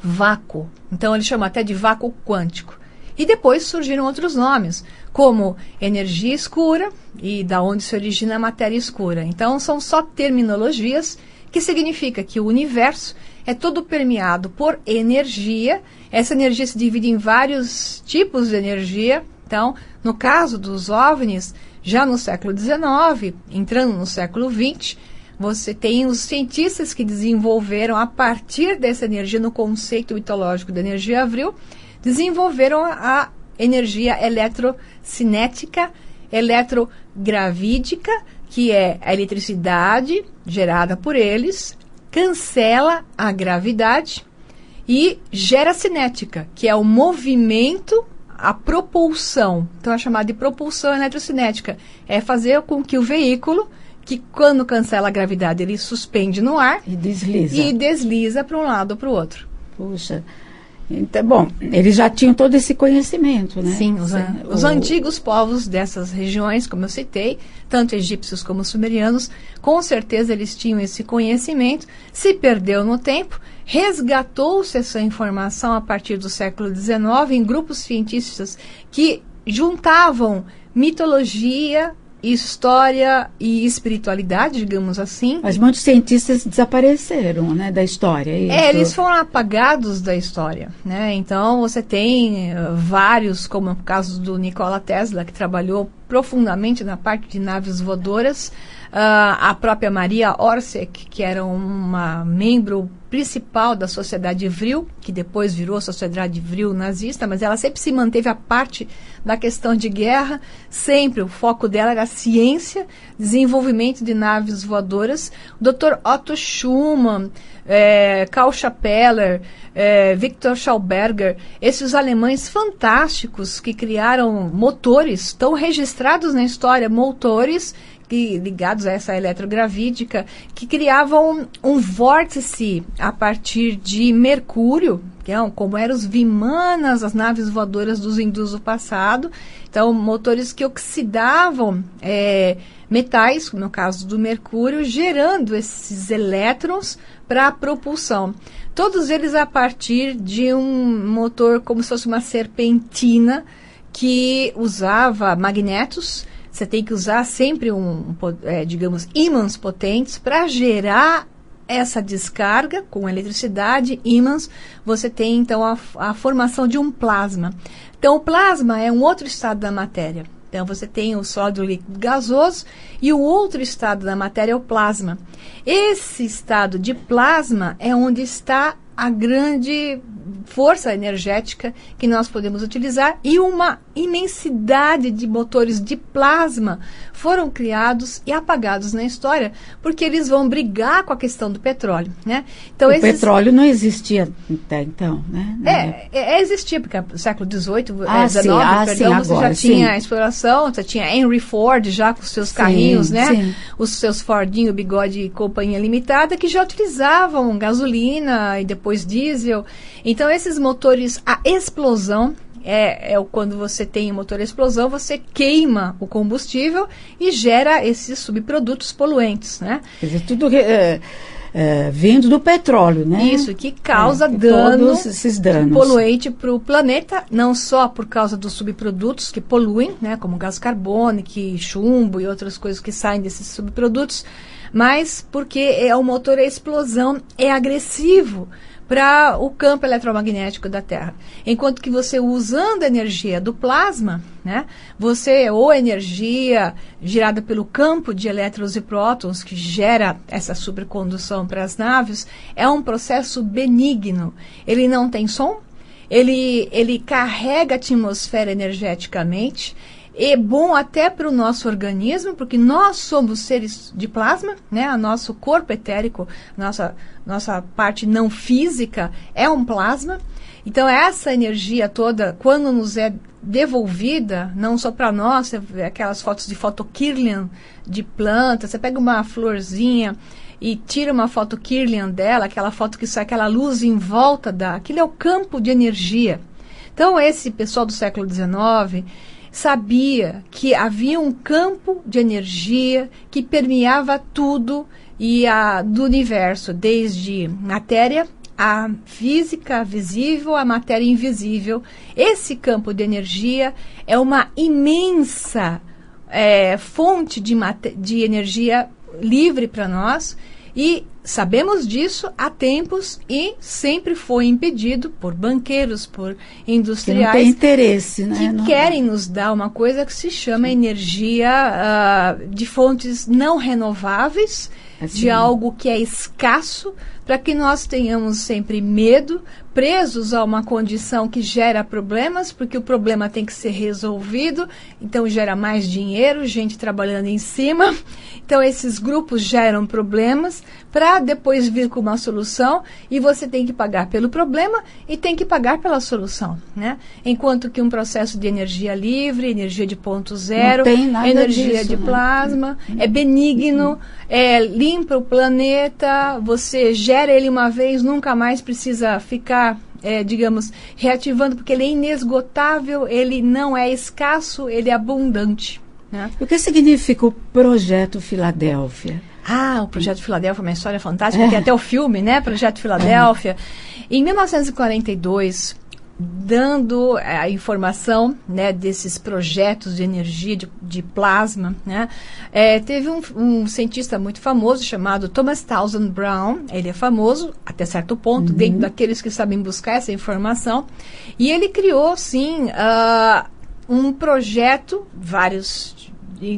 vácuo. Então eles chamam até de vácuo quântico. E depois surgiram outros nomes, como energia escura e da onde se origina a matéria escura. Então são só terminologias que significa que o universo é todo permeado por energia. Essa energia se divide em vários tipos de energia. Então, no caso dos OVNIs, já no século XIX, entrando no século XX, você tem os cientistas que desenvolveram, a partir dessa energia, no conceito mitológico da energia vril, desenvolveram a energia eletrocinética, eletrogravídica, que é a eletricidade gerada por eles, cancela a gravidade e gera cinética, que é o movimento, a propulsão. Então é chamada de propulsão eletrocinética. É fazer com que o veículo, que quando cancela a gravidade, ele suspende no ar e desliza para um lado ou para o outro. Puxa. Então, bom, eles já tinham todo esse conhecimento, né? Sim, os antigos povos dessas regiões, como eu citei, tanto egípcios como sumerianos, com certeza eles tinham esse conhecimento, se perdeu no tempo, resgatou-se essa informação a partir do século XIX em grupos cientistas que juntavam mitologia, história e espiritualidade, digamos assim. Mas muitos cientistas desapareceram, né, da história. Eles foram apagados da história, né? Então você tem vários, como o caso do Nikola Tesla, que trabalhou profundamente na parte de naves voadoras, a própria Maria Orsec, que era uma membro principal da Sociedade Vril, que depois virou a Sociedade Vril nazista, mas ela sempre se manteve à parte da questão de guerra, sempre o foco dela era a ciência, desenvolvimento de naves voadoras. O Dr. Otto Schumann, Karl Chapeller, Victor Schauberger, esses alemães fantásticos que criaram motores, estão registrados na história, motores ligados a essa eletrogravídica, que criavam um vórtice a partir de mercúrio, que como eram os Vimanas, as naves voadoras dos hindus do passado. Então, motores que oxidavam metais, no caso do mercúrio, gerando esses elétrons para a propulsão. Todos eles a partir de um motor como se fosse uma serpentina que usava magnetos, você tem que usar sempre digamos, ímãs potentes para gerar essa descarga com eletricidade, ímãs. Você tem então a formação de um plasma. Então o plasma é um outro estado da matéria. Então você tem o sólido, líquido, gasoso, e o outro estado da matéria é o plasma. Esse estado de plasma é onde está a grande força energética que nós podemos utilizar, e uma imensidade de motores de plasma foram criados e apagados na história, porque eles vão brigar com a questão do petróleo, né? Então, o petróleo não existia até então, né? Existia, porque no século XVIII, XIX, você já tinha exploração, você tinha Henry Ford já com seus carrinhos, né? Sim. Os seus Fordinho, Bigode e Companhia Limitada, que já utilizavam gasolina e depois diesel. Então, esses motores a explosão, quando você tem um motor a explosão, você queima o combustível e gera esses subprodutos poluentes, né? Quer dizer, tudo vindo do petróleo, né? Isso, que causa todos esses danos. Poluente para o planeta, não só por causa dos subprodutos que poluem, né? Como gás carbônico, chumbo e outras coisas que saem desses subprodutos, mas porque o motor a explosão é agressivo para o campo eletromagnético da Terra. Enquanto que você, usando a energia do plasma, né, ou energia gerada pelo campo de elétrons e prótons, que gera essa supercondução para as naves, é um processo benigno. Ele não tem som, ele carrega a atmosfera energeticamente, é bom até para o nosso organismo, porque nós somos seres de plasma, né? O nosso corpo etérico, nossa parte não física é um plasma. Então, essa energia toda, quando nos é devolvida, não só para nós, você vê aquelas fotos de foto Kirlian de planta, você pega uma florzinha e tira uma foto Kirlian dela, aquela foto que sai aquela luz em volta aquilo é o campo de energia. Então, esse pessoal do século XIX sabia que havia um campo de energia que permeava tudo do universo, desde matéria, a física visível, a matéria invisível. Esse campo de energia é uma imensa fonte de energia livre para nós, e sabemos disso há tempos e sempre foi impedido por banqueiros, por industriais. Que não tem interesse, né? Que querem nos dar uma coisa que se chama energia de fontes não renováveis, de algo que é escasso, para que nós tenhamos sempre medo, presos a uma condição que gera problemas, porque o problema tem que ser resolvido, então gera mais dinheiro, gente trabalhando em cima. Então esses grupos geram problemas para depois vir com uma solução, e você tem que pagar pelo problema e tem que pagar pela solução, né? Enquanto que um processo de energia livre, energia de ponto zero, energia de plasma, é benigno, limpa o planeta, você gera ele uma vez, nunca mais precisa ficar, digamos, reativando, porque ele é inesgotável, ele não é escasso, ele é abundante, né? O que significa o Projeto Filadélfia? O Projeto Filadélfia é uma história fantástica, tem até o filme, né? Projeto Filadélfia. Em 1942, dando a informação, né, desses projetos de energia de plasma, né, teve um cientista muito famoso chamado Thomas Townsend Brown. Ele é famoso até certo ponto, dentro daqueles que sabem buscar essa informação, e ele criou, sim, um projeto,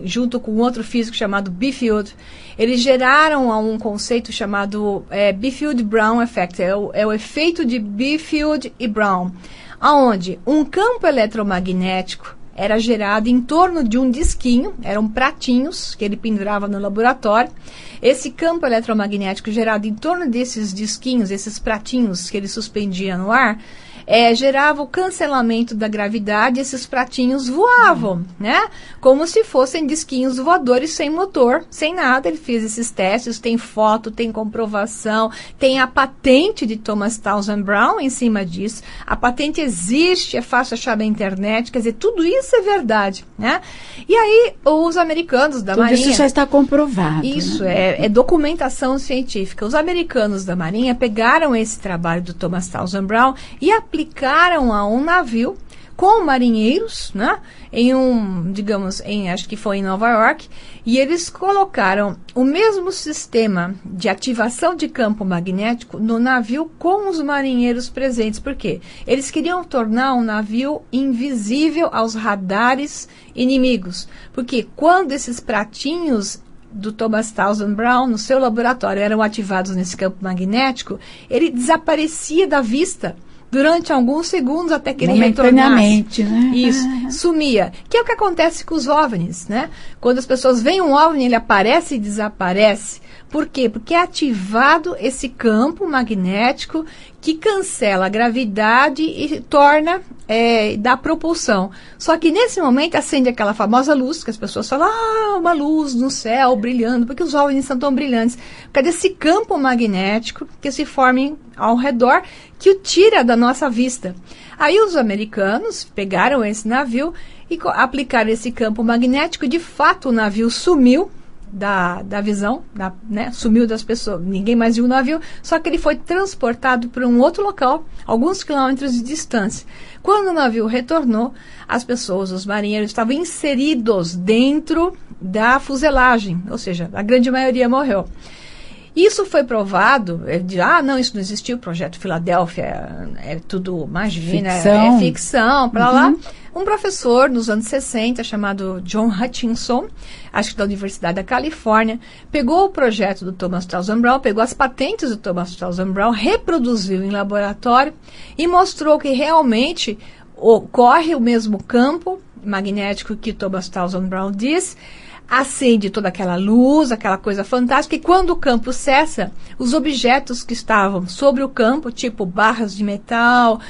junto com outro físico chamado Bifield. Eles geraram um conceito chamado Bifield-Brown Effect, é o efeito de Bifield e Brown, onde um campo eletromagnético era gerado em torno de um disquinho, eram pratinhos que ele pendurava no laboratório. Esse campo eletromagnético gerado em torno desses disquinhos, esses pratinhos que ele suspendia no ar, gerava o cancelamento da gravidade, esses pratinhos voavam, né? Como se fossem disquinhos voadores sem motor, sem nada. Ele fez esses testes, tem foto, tem comprovação, tem a patente de Thomas Townsend Brown em cima disso. A patente existe, é fácil achar na internet, quer dizer, tudo isso é verdade, né? E aí, os americanos da Marinha... Tudo isso já está comprovado. Isso, né? é documentação científica. Os americanos da Marinha pegaram esse trabalho do Thomas Townsend Brown e aplicaram a um navio com marinheiros, né, acho que foi em Nova York, e eles colocaram o mesmo sistema de ativação de campo magnético no navio com os marinheiros presentes. Por quê? Eles queriam tornar um navio invisível aos radares inimigos, porque quando esses pratinhos do Thomas Townsend Brown, no seu laboratório, eram ativados nesse campo magnético, ele desaparecia da vista durante alguns segundos até que ele retornasse. Né? Isso, sumia. Que é o que acontece com os OVNIs, né? Quando as pessoas veem um OVNI, ele aparece e desaparece. Por quê? Porque é ativado esse campo magnético que cancela a gravidade e torna, dá propulsão. Só que nesse momento acende aquela famosa luz, que as pessoas falam, uma luz no céu brilhando, porque os OVNIs são tão brilhantes. Por causa desse campo magnético que se forma ao redor, que o tira da nossa vista. Aí os americanos pegaram esse navio e aplicaram esse campo magnético. De fato, o navio sumiu da visão, né? Sumiu das pessoas, ninguém mais viu o navio, só que ele foi transportado para um outro local, alguns quilômetros de distância. Quando o navio retornou, as pessoas, os marinheiros, estavam inseridos dentro da fuselagem, ou seja, a grande maioria morreu. Isso foi provado, não, isso não existiu, o Projeto Filadélfia é tudo, imagina, é ficção, para lá. Um professor nos anos 60, chamado John Hutchinson, acho que da Universidade da Califórnia, pegou o projeto do Thomas Townsend Brown, pegou as patentes do Thomas Townsend Brown, reproduziu em laboratório e mostrou que realmente ocorre o mesmo campo magnético que o Thomas Townsend Brown diz, acende toda aquela luz, aquela coisa fantástica, e quando o campo cessa, os objetos que estavam sobre o campo, tipo barras de metal,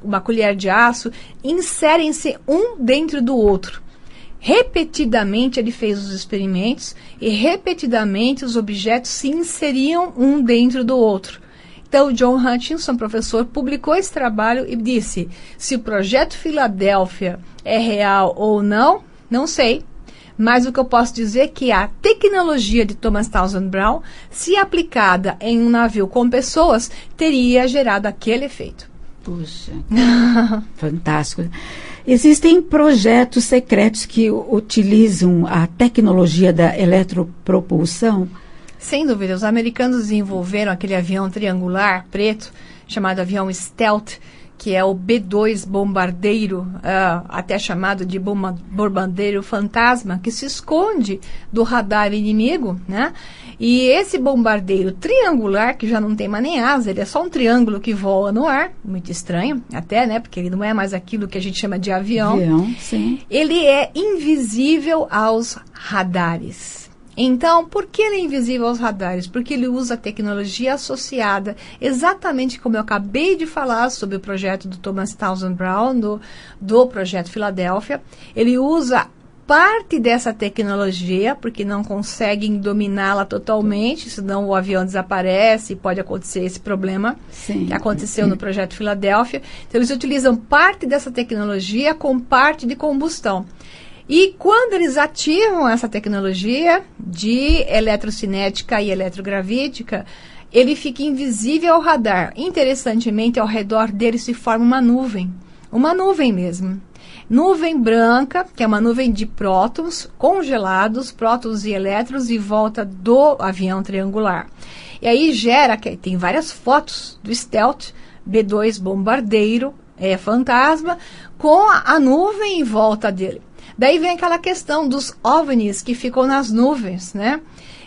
uma colher de aço, inserem-se um dentro do outro. Repetidamente ele fez os experimentos e repetidamente os objetos se inseriam um dentro do outro. Então, o John Hutchinson, professor, publicou esse trabalho e disse, se o Projeto Filadélfia é real ou não, não sei. Mas o que eu posso dizer é que a tecnologia de Thomas Townsend Brown, se aplicada em um navio com pessoas, teria gerado aquele efeito. Puxa, fantástico. Existem projetos secretos que utilizam a tecnologia da eletropropulsão? Sem dúvida, os americanos desenvolveram aquele avião triangular preto, chamado avião Stealth, que é o B-2 bombardeiro, até chamado de bombardeiro fantasma, que se esconde do radar inimigo, né? E esse bombardeiro triangular, que já não tem mais nem asa, ele é só um triângulo que voa no ar, muito estranho até, né? Porque ele não é mais aquilo que a gente chama de avião. Sim. Ele é invisível aos radares. Então, por que ele é invisível aos radares? Porque ele usa a tecnologia associada, exatamente como eu acabei de falar sobre o projeto do Thomas Townsend Brown, do Projeto Filadélfia. Ele usa parte dessa tecnologia, porque não conseguem dominá-la totalmente, senão o avião desaparece e pode acontecer esse problema que aconteceu no Projeto Filadélfia. Então, eles utilizam parte dessa tecnologia com parte de combustão. E quando eles ativam essa tecnologia de eletrocinética e eletrogravítica, ele fica invisível ao radar. Interessantemente, ao redor dele se forma uma nuvem mesmo. Nuvem branca, que é uma nuvem de prótons congelados, prótons e elétrons em volta do avião triangular. E aí tem várias fotos do Stealth, B-2 bombardeiro, fantasma, com a nuvem em volta dele. Daí vem aquela questão dos OVNIs que ficam nas nuvens, né?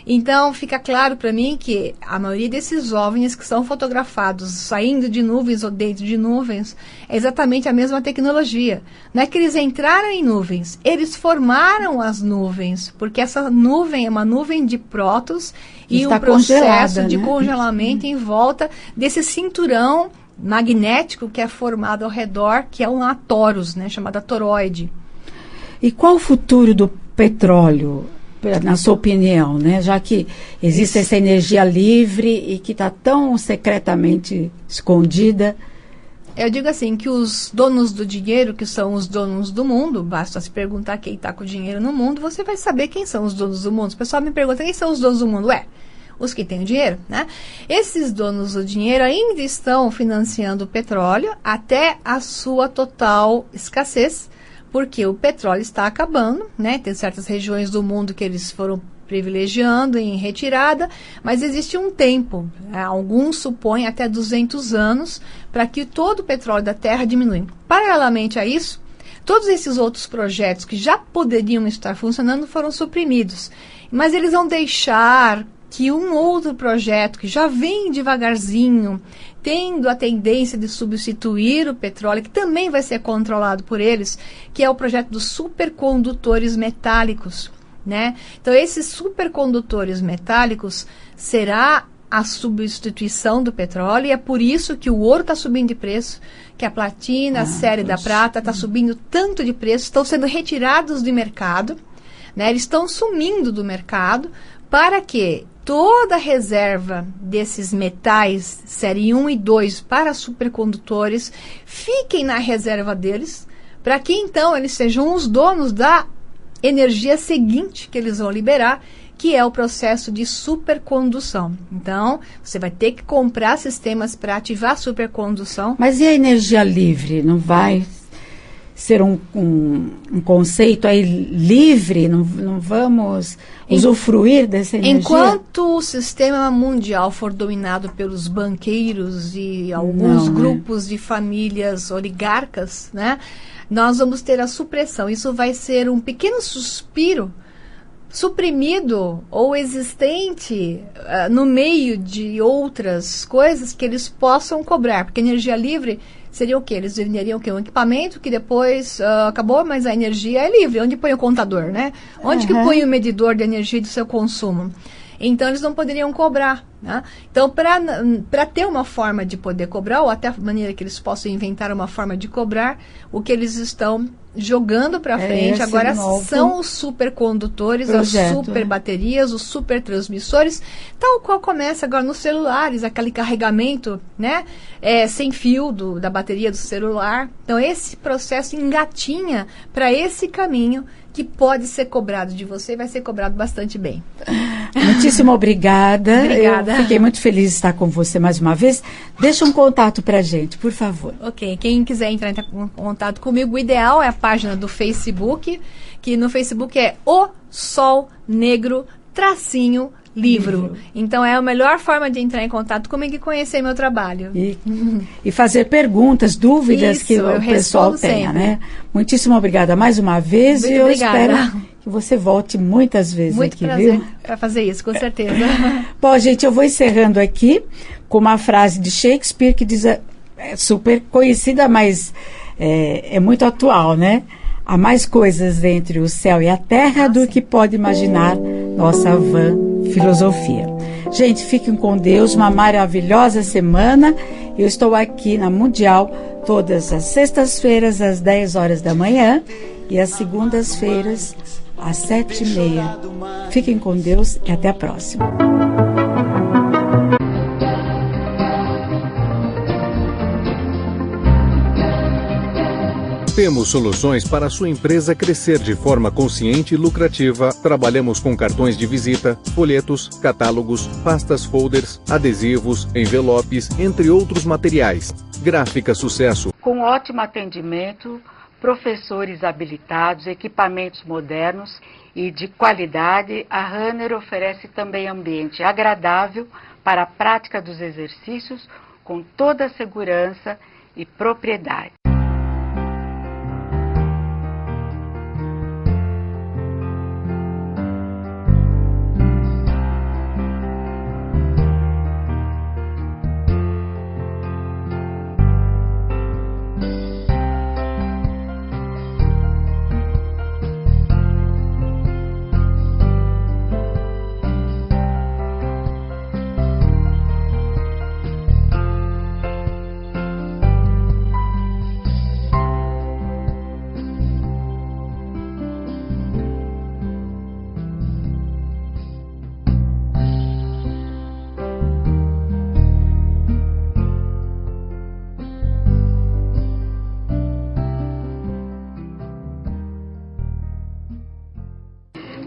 Então, fica claro para mim que a maioria desses OVNIs que são fotografados saindo de nuvens ou dentro de nuvens é exatamente a mesma tecnologia. Não é que eles entraram em nuvens, eles formaram as nuvens, porque essa nuvem é uma nuvem de prótons e um processo de congelamento em volta desse cinturão magnético que é formado ao redor, que é um torus, né, chamada toroide. E qual o futuro do petróleo, na sua opinião, né? Já que existe essa energia livre e que está tão secretamente escondida? Eu digo assim, que os donos do dinheiro, que são os donos do mundo, basta se perguntar quem está com o dinheiro no mundo, você vai saber quem são os donos do mundo. O pessoal me pergunta, quem são os donos do mundo? os que têm o dinheiro, né? Esses donos do dinheiro ainda estão financiando o petróleo até a sua total escassez, porque o petróleo está acabando, né? Tem certas regiões do mundo que eles foram privilegiando em retirada, mas existe um tempo, alguns supõem até 200 anos, para que todo o petróleo da Terra diminua. Paralelamente a isso, todos esses outros projetos que já poderiam estar funcionando foram suprimidos, mas eles vão deixar que um outro projeto que já vem devagarzinho, tendo a tendência de substituir o petróleo, que também vai ser controlado por eles, que é o projeto dos supercondutores metálicos, né? Então, esses supercondutores metálicos será a substituição do petróleo, e é por isso que o ouro está subindo de preço, que a platina, a série da prata está subindo tanto de preço, estão sendo retirados do mercado, né? Eles estão sumindo do mercado para que toda a reserva desses metais, série 1 e 2, para supercondutores, fiquem na reserva deles, para que então eles sejam os donos da energia seguinte que eles vão liberar, que é o processo de supercondução. Então, você vai ter que comprar sistemas para ativar a supercondução. Mas e a energia livre? Não vai ser um conceito aí livre? Não vamos usufruir dessa energia? Enquanto o sistema mundial for dominado pelos banqueiros e alguns grupos de famílias oligarcas, né, nós vamos ter a supressão. Isso vai ser um pequeno suspiro suprimido ou existente no meio de outras coisas que eles possam cobrar, porque energia livre seria o quê? Eles venderiam o quê? Um equipamento que depois acabou, mas a energia é livre. Onde põe o contador, né? Onde que põe o medidor de energia do seu consumo? Então, eles não poderiam cobrar, né? Então, para ter uma forma de poder cobrar, ou até a maneira que eles possam inventar uma forma de cobrar, o que eles estão jogando para frente agora são os supercondutores, as super baterias, os super transmissores, tal qual começa agora nos celulares, aquele carregamento, né, sem fio da bateria do celular. Então, esse processo engatinha para esse caminho que pode ser cobrado de você e vai ser cobrado bastante bem. Muitíssimo obrigada. Obrigada. Eu fiquei muito feliz de estar com você mais uma vez. Deixa um contato para a gente, por favor. Ok, quem quiser entrar em contato comigo, o ideal é a página do Facebook, que no Facebook é O Sol Negro Livro. Então, é a melhor forma de entrar em contato comigo e conhecer meu trabalho. E fazer perguntas, dúvidas que o pessoal tenha, né? Muitíssimo obrigada mais uma vez. Muito e eu obrigada. espero que você volte muitas vezes Muito aqui, prazer viu? para fazer isso, com certeza. Bom, gente, eu vou encerrando aqui com uma frase de Shakespeare que diz, é super conhecida, mas é muito atual, né? Há mais coisas entre o céu e a terra do que pode imaginar nossa vã filosofia. Gente, fiquem com Deus, uma maravilhosa semana. Eu estou aqui na Mundial todas as sextas-feiras às 10 horas da manhã e às segundas-feiras às 7h30. Fiquem com Deus e até a próxima. Temos soluções para a sua empresa crescer de forma consciente e lucrativa. Trabalhamos com cartões de visita, folhetos, catálogos, pastas folders, adesivos, envelopes, entre outros materiais. Gráfica Sucesso. Com ótimo atendimento, professores habilitados, equipamentos modernos e de qualidade, a Runner oferece também ambiente agradável para a prática dos exercícios com toda a segurança e propriedade.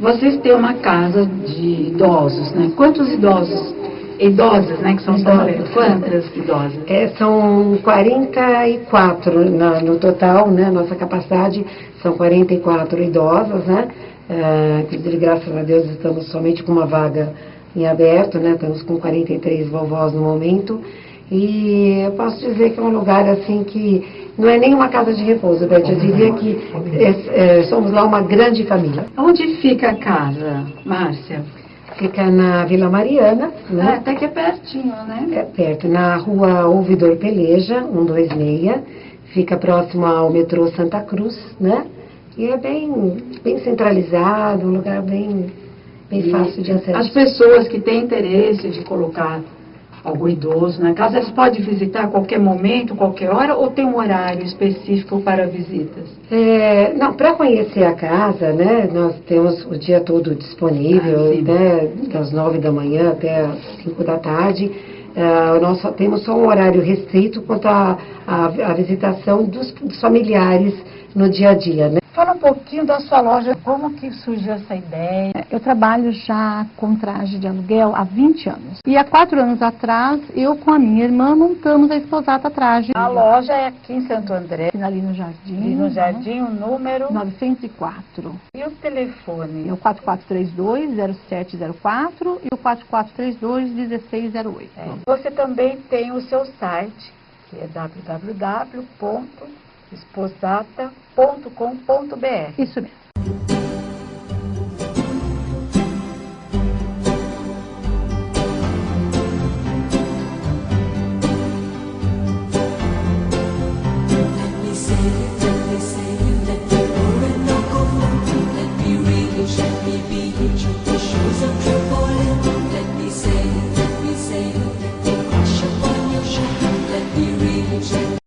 Vocês têm uma casa de idosos, né? Quantos idosos? Idosas, né? Que são quantas idosas? São 44 no total, né? Nossa capacidade são 44 idosas, né? Inclusive, graças a Deus, estamos somente com uma vaga em aberto, né? Estamos com 43 vovós no momento. E eu posso dizer que é um lugar assim que não é nem uma casa de repouso, Beth. Eu diria que somos lá uma grande família. Onde fica a casa, Márcia? Fica na Vila Mariana, né? Até que é pertinho, né? É perto, na rua Ouvidor Peleja, 126. Fica próximo ao metrô Santa Cruz, né? E é bem centralizado, um lugar bem fácil de acesso. As pessoas que têm interesse de colocar algum idoso na casa, eles podem visitar a qualquer momento, qualquer hora, ou tem um horário específico para visitas? Não, para conhecer a casa, né, nós temos o dia todo disponível, né, das 9 da manhã até as 5 da tarde. Nós temos só um horário restrito quanto à visitação dos familiares no dia a dia, né? Fala um pouquinho da sua loja, como que surgiu essa ideia? Eu trabalho já com traje de aluguel há 20 anos. E há 4 anos atrás, eu com a minha irmã montamos a Esposata Traje. A loja é aqui em Santo André. Ali no Jardim. Ali no Jardim, o número? 904. E o telefone? É o 4432-0704 e o 4432-1608. Você também tem o seu site, que é www.esposata.com.br. Isso mesmo.